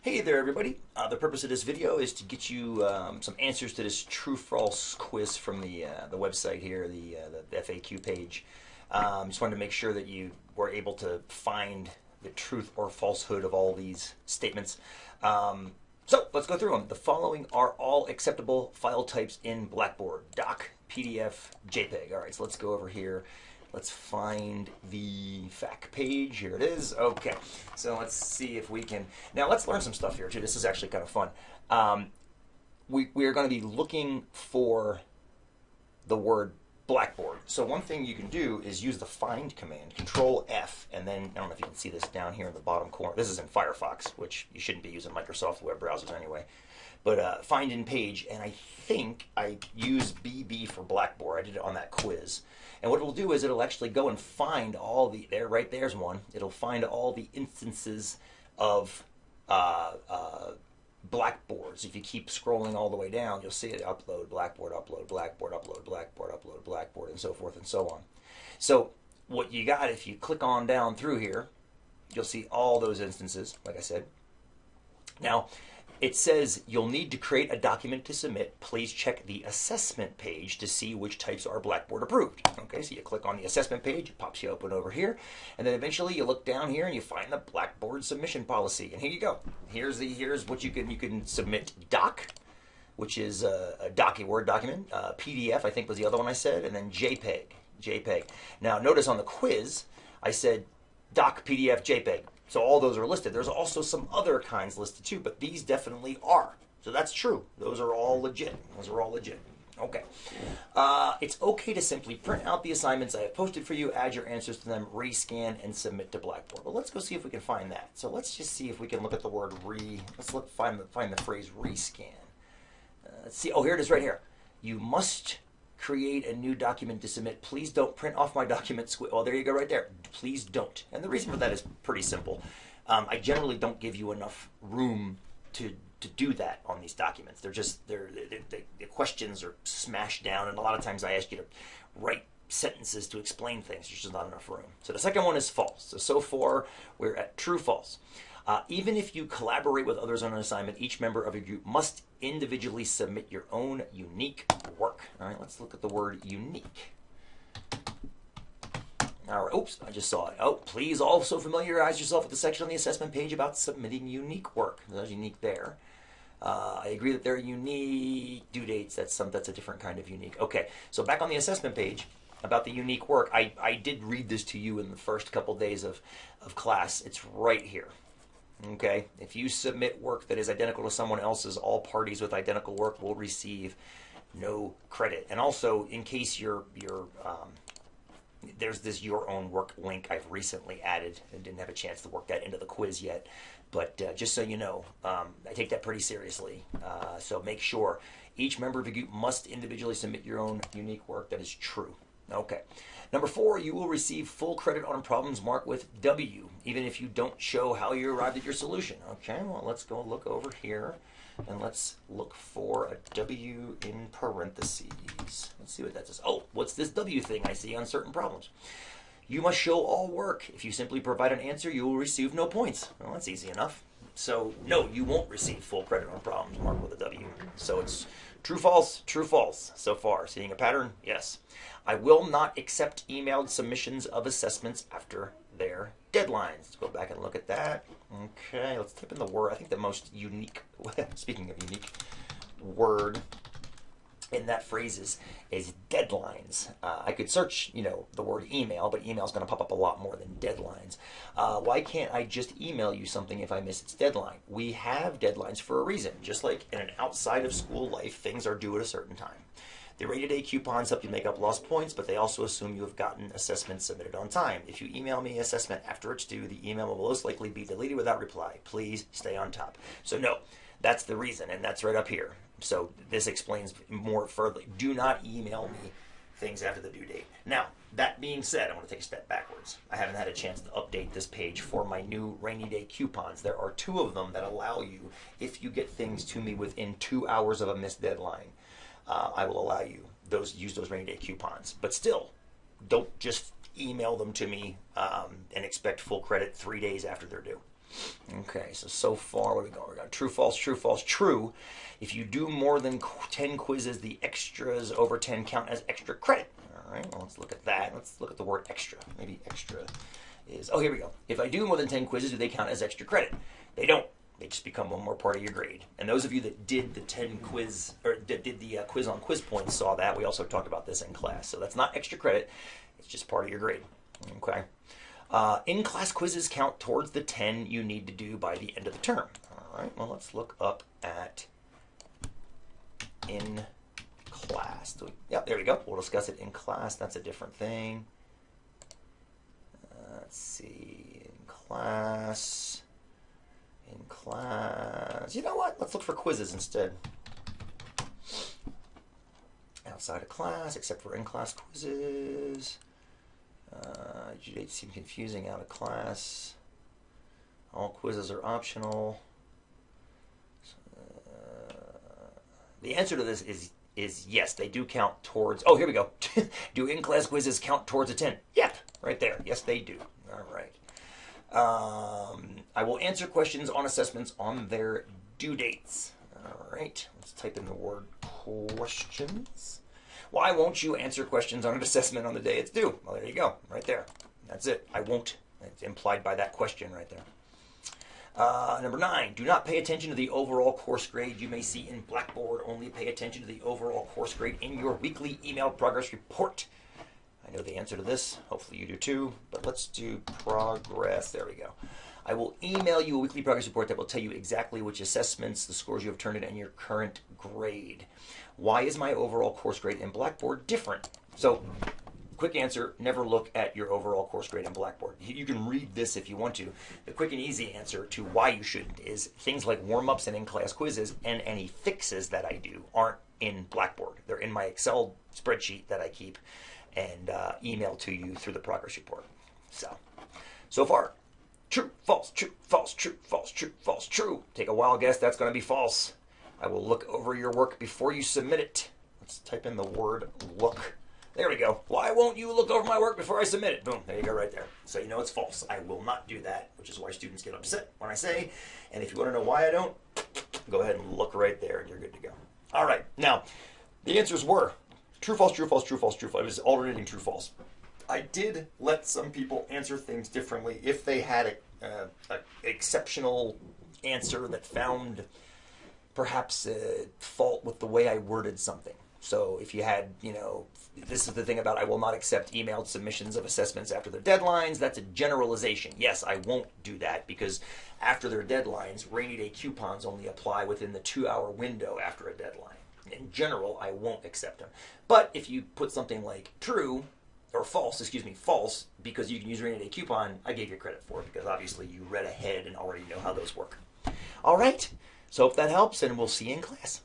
Hey there, everybody. The purpose of this video is to get you some answers to this true-false quiz from the website here, the FAQ page. Just wanted to make sure that you were able to find the truth or falsehood of all these statements. So let's go through them. The following are all acceptable file types in Blackboard: doc, PDF, JPEG. All right, so let's go over here. Let's find the FAQ page. Here it is. Okay, so let's see if we can. Now let's learn some stuff here too. This is actually kind of fun. We are going to be looking for the word blackboard. So one thing you can do is use the find command, Control F, and then I don't know if you can see this down here in the bottom corner. This is in Firefox, which you shouldn't be using Microsoft web browsers anyway. But find in page, and I think I use BB for Blackboard. I did it on that quiz. And what it'll do is it'll actually go and find all the, right there's one, it'll find all the instances of blackboards. If you keep scrolling all the way down, you'll see it: upload, Blackboard, upload, Blackboard, upload, Blackboard, upload, Blackboard, and so forth and so on. So what you got, if you click on down through here, you'll see all those instances, like I said. Now, it says you'll need to create a document to submit. Please check the assessment page to see which types are Blackboard approved. Okay, so you click on the assessment page, it pops you open over here, and then eventually you look down here and you find the Blackboard submission policy. And here you go. Here's what you can submit: doc, which is a Word document, PDF, I think was the other one I said, and then JPEG. Now notice on the quiz I said doc, PDF, JPEG. So all those are listed. There's also some other kinds listed too, but these definitely are. So that's true. Those are all legit. Okay. It's okay to simply print out the assignments I have posted for you, add your answers to them, rescan, and submit to Blackboard. Well, let's go see if we can find that. So let's just see if we can look at the word find the phrase rescan. Let's see. Oh, here it is right here. You must create a new document to submit. Please don't print off my document. Oh, there you go right there. Please don't. And the reason for that is pretty simple. I generally don't give you enough room to do that on these documents. The questions are smashed down, and a lot of times I ask you to write sentences to explain things. There's just not enough room. So the second one is false. So far we're at true, false. Even if you collaborate with others on an assignment, each member of your group must individually submit your own unique work. All right, let's look at the word unique. All right, oops, I just saw it. Oh, please also familiarize yourself with the section on the assessment page about submitting unique work. There's unique there. I agree that they're unique due dates. That's a different kind of unique. Okay, so back on the assessment page about the unique work, I did read this to you in the first couple days of class. It's right here. Okay, if you submit work that is identical to someone else's, all parties with identical work will receive no credit. And also, in case there's this your own work link I've recently added. I didn't have a chance to work that into the quiz yet, but just so you know, I take that pretty seriously. So make sure each member of the group must individually submit your own unique work. That is true. Okay. Number 4, you will receive full credit on problems marked with W, even if you don't show how you arrived at your solution. Okay, well, let's go look over here, and let's look for a W in parentheses. Let's see what that says. Oh, what's this W thing I see on certain problems? You must show all work. If you simply provide an answer, you will receive no points. Well, that's easy enough. So, no, you won't receive full credit on problems marked with a W. So it's true, false so far. Seeing a pattern? Yes. I will not accept emailed submissions of assessments after their deadlines. Let's go back and look at that. Okay, let's type in the word. I think the most unique, speaking of unique, word in that phrase is deadlines. I could search, the word email, but email is going to pop up a lot more than deadlines. Why can't I just email you something if I miss its deadline? We have deadlines for a reason. Just like in an outside of school life, things are due at a certain time. The rainy day coupons help you make up lost points, but they also assume you have gotten assessments submitted on time. If you email me assessment after it's due, the email will most likely be deleted without reply. Please stay on top. So no, that's the reason, and that's right up here. So this explains more further. Do not email me things after the due date. Now, that being said, I want to take a step backwards. I haven't had a chance to update this page for my new rainy day coupons. There are 2 of them that allow you, if you get things to me within 2 hours of a missed deadline, I will allow you use those rainy day coupons. But still, don't just email them to me and expect full credit 3 days after they're due. Okay, so far, what are we going? We got true, false, true, false, true. If you do more than 10 quizzes, the extras over 10 count as extra credit. All right, well, let's look at that. Let's look at the word extra. Maybe extra is, oh, here we go. If I do more than 10 quizzes, do they count as extra credit? They don't. They just become one more part of your grade. And those of you that did the 10 quiz, or did the quiz on quiz points saw that. We also talked about this in class. So that's not extra credit. It's just part of your grade. Okay. In-class quizzes count towards the 10 you need to do by the end of the term. All right, well, let's look up at in class. Yeah, there we go. We'll discuss it in class. That's a different thing. Let's see. In class. In class. You know what? Let's look for quizzes instead. Outside of class, except for in-class quizzes. Due dates seem confusing out of class. All quizzes are optional. The answer to this is yes, they do count towards. Oh, here we go. Do in-class quizzes count towards a 10? Yep, right there. Yes, they do. All right. I will answer questions on assessments on their due dates. All right. Let's type in the word questions. Why won't you answer questions on an assessment on the day it's due? Well, there you go. Right there. That's it. I won't. It's implied by that question right there. Number 9, do not pay attention to the overall course grade you may see in Blackboard. Only pay attention to the overall course grade in your weekly email progress report. I know the answer to this. Hopefully you do too. But let's do progress. There we go. I will email you a weekly progress report that will tell you exactly which assessments, the scores you have turned in, and your current grade. Why is my overall course grade in Blackboard different? So, quick answer, never look at your overall course grade in Blackboard. You can read this if you want to. The quick and easy answer to why you shouldn't is things like warm-ups and in-class quizzes and any fixes that I do aren't in Blackboard. They're in my Excel spreadsheet that I keep and email to you through the progress report. So far, true, false, true, false, true, false, true, false, true. Take a wild guess, that's going to be false. I will look over your work before you submit it. Let's type in the word look. There we go. Why won't you look over my work before I submit it? Boom, there you go right there. So you know it's false. I will not do that, which is why students get upset when I say, and if you want to know why I don't, go ahead and look right there and you're good to go. All right, now, the answers were true, false, true, false, true, false, true, false. It was alternating true, false. I did let some people answer things differently if they had an exceptional answer that found perhaps a fault with the way I worded something. So if you had, this is the thing about I will not accept emailed submissions of assessments after their deadlines. That's a generalization. Yes, I won't do that because after their deadlines, rainy day coupons only apply within the 2-hour window after a deadline. In general, I won't accept them. But if you put something like true, or false, false, because you can use rainy day coupon, I gave you credit for it because obviously you read ahead and already know how those work. All right, so hope that helps and we'll see you in class.